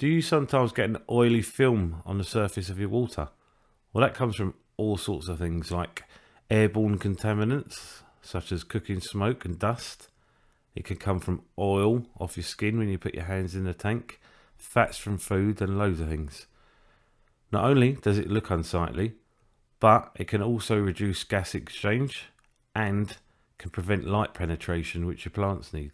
Do you sometimes get an oily film on the surface of your water? Well, that comes from all sorts of things like airborne contaminants, such as cooking smoke and dust. It can come from oil off your skin when you put your hands in the tank, fats from food, and loads of things. Not only does it look unsightly, but it can also reduce gas exchange and can prevent light penetration, which your plants need.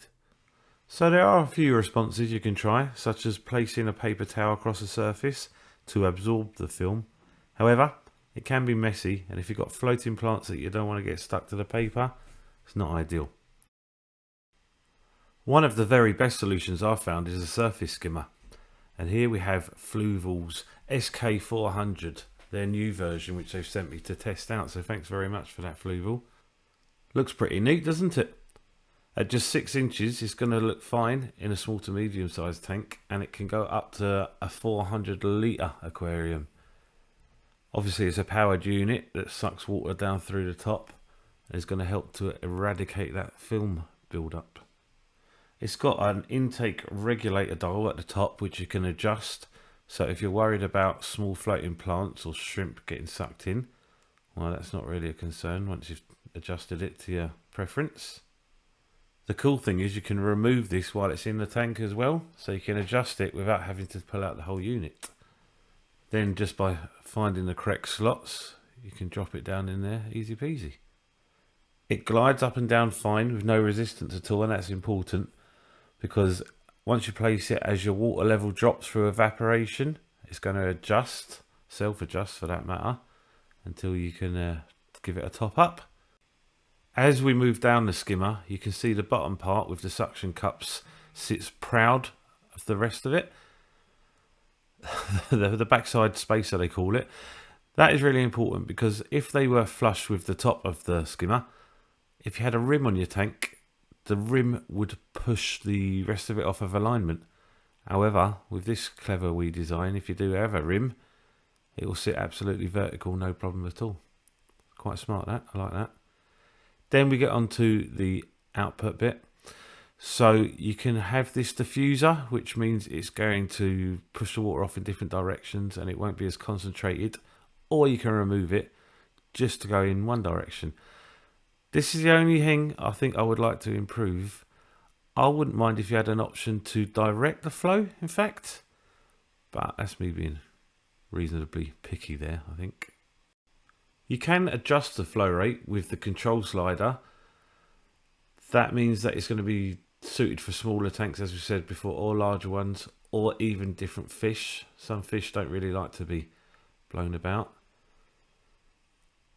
So there are a few responses you can try, such as placing a paper towel across the surface to absorb the film. However, it can be messy, and if you've got floating plants that you don't want to get stuck to the paper, it's not ideal. One of the very best solutions I've found is a surface skimmer. And here we have Fluval's SK400, their new version, which they've sent me to test out. So thanks very much for that, Fluval. Looks pretty neat, doesn't it? At just 6 inches, it's going to look fine in a small to medium sized tank, and it can go up to a 400 litre aquarium. Obviously, it's a powered unit that sucks water down through the top and is going to help to eradicate that film build-up. It's got an intake regulator dial at the top, which you can adjust. So if you're worried about small floating plants or shrimp getting sucked in, well, that's not really a concern once you've adjusted it to your preference. The cool thing is you can remove this while it's in the tank as well, so you can adjust it without having to pull out the whole unit. Then just by finding the correct slots, you can drop it down in there, easy peasy. It glides up and down fine with no resistance at all, and that's important because once you place it, as your water level drops through evaporation, it's going to adjust, self-adjust for that matter, until you can give it a top up. As we move down the skimmer, you can see the bottom part with the suction cups sits proud of the rest of it. the backside spacer, they call it. That is really important because if they were flush with the top of the skimmer, if you had a rim on your tank, the rim would push the rest of it off of alignment. However, with this clever wee design, if you do have a rim, it will sit absolutely vertical, no problem at all. Quite smart, that. I like that. Then we get onto the output bit. So you can have this diffuser, which means it's going to push the water off in different directions and it won't be as concentrated, or you can remove it just to go in one direction. This is the only thing I think I would like to improve. I wouldn't mind if you had an option to direct the flow, in fact, but that's me being reasonably picky there, I think. You can adjust the flow rate with the control slider. That means that it's going to be suited for smaller tanks, as we said before, or larger ones, or even different fish. Some fish don't really like to be blown about.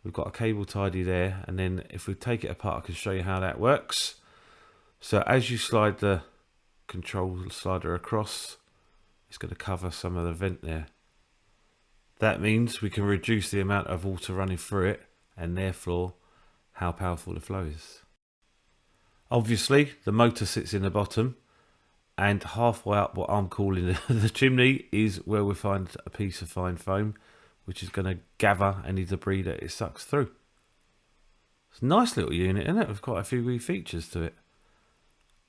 We've got a cable tidy there, and then if we take it apart, I can show you how that works. So as you slide the control slider across, it's going to cover some of the vent there. That means we can reduce the amount of water running through it and therefore how powerful the flow is. Obviously, the motor sits in the bottom, and halfway up what I'm calling the chimney is where we find a piece of fine foam, which is going to gather any debris that it sucks through. It's a nice little unit, isn't it? With quite a few wee features to it.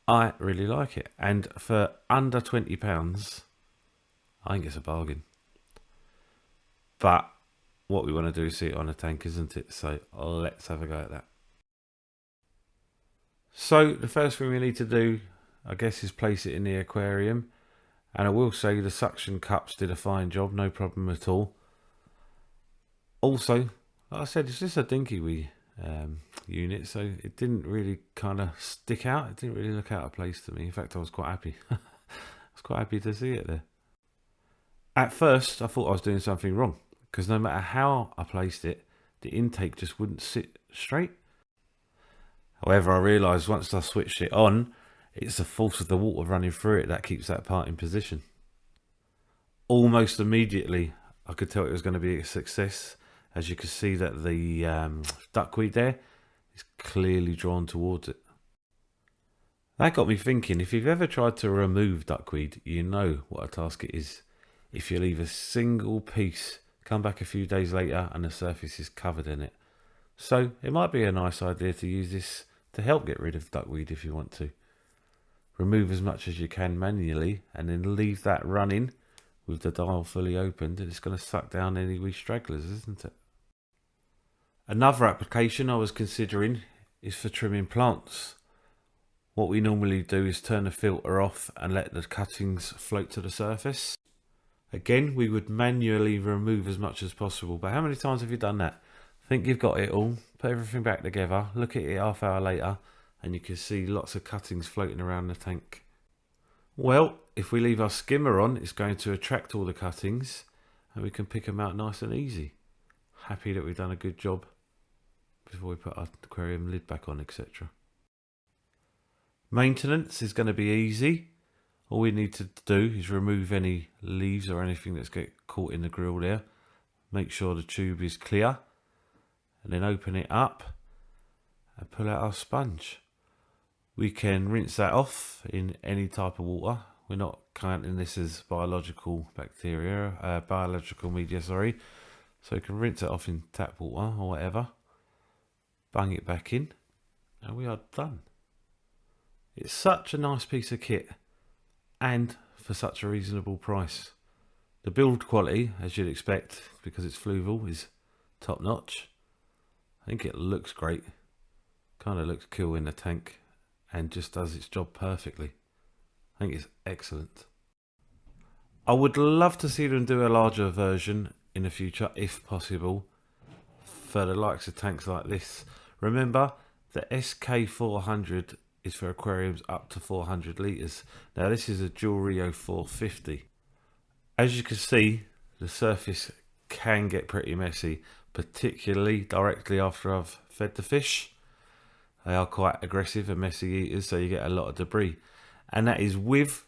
I really like it, and for under £20, I think it's a bargain. But what we want to do is see it on a tank, isn't it? So let's have a go at that. So the first thing we need to do, I guess, is place it in the aquarium. And I will say the suction cups did a fine job, no problem at all. Also, like I said, it's just a dinky wee unit, so it didn't really kind of stick out. It didn't really look out of place to me. In fact, I was quite happy. I was quite happy to see it there. At first, I thought I was doing something wrong, because no matter how I placed it, the intake just wouldn't sit straight. However, I realised once I switched it on, it's the force of the water running through it that keeps that part in position. Almost immediately, I could tell it was going to be a success. As you can see that the duckweed there is clearly drawn towards it. That got me thinking, if you've ever tried to remove duckweed, you know what a task it is. If you leave a single piece, come back a few days later and the surface is covered in it. So it might be a nice idea to use this to help get rid of duckweed if you want to. Remove as much as you can manually and then leave that running with the dial fully opened, and it's going to suck down any wee stragglers, isn't it? Another application I was considering is for trimming plants. What we normally do is turn the filter off and let the cuttings float to the surface. Again, we would manually remove as much as possible, but how many times have you done that? Think you've got it all, put everything back together, look at it half hour later, and you can see lots of cuttings floating around the tank. Well, if we leave our skimmer on, it's going to attract all the cuttings and we can pick them out nice and easy. Happy that we've done a good job before we put our aquarium lid back on, etc. Maintenance is going to be easy. All we need to do is remove any leaves or anything that's get caught in the grill there. Make sure the tube is clear and then open it up and pull out our sponge. We can rinse that off in any type of water. We're not counting this as biological media, sorry. So we can rinse it off in tap water or whatever. Bung it back in and we are done. It's such a nice piece of kit and for such a reasonable price. The build quality, as you'd expect, because it's Fluval, is top notch. I think it looks great. Kind of looks cool in the tank and just does its job perfectly. I think it's excellent. I would love to see them do a larger version in the future, if possible, for the likes of tanks like this. Remember, the SK400 is for aquariums up to 400 litres. Now this is a dual Rio 450. As you can see, the surface can get pretty messy, particularly directly after I've fed the fish. They are quite aggressive and messy eaters, so you get a lot of debris. And that is with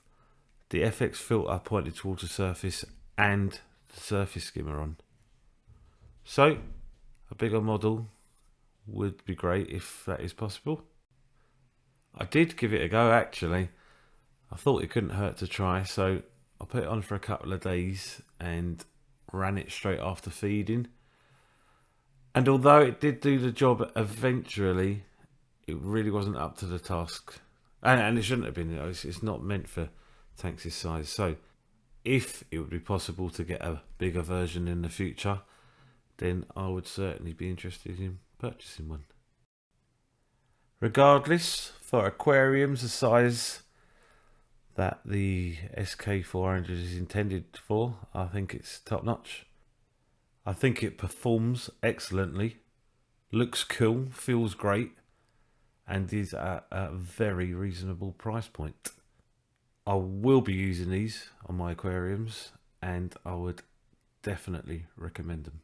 the FX filter pointed towards the surface and the surface skimmer on. So, a bigger model would be great if that is possible. I did give it a go actually. I thought it couldn't hurt to try, so I put it on for a couple of days and ran it straight after feeding. And although it did do the job eventually, it really wasn't up to the task. And it shouldn't have been, it's not meant for tanks this size. So if it would be possible to get a bigger version in the future, then I would certainly be interested in purchasing one. Regardless, for aquariums the size that the SK400 is intended for, I think it's top notch. I think it performs excellently, looks cool, feels great, and is at a very reasonable price point. I will be using these on my aquariums and I would definitely recommend them.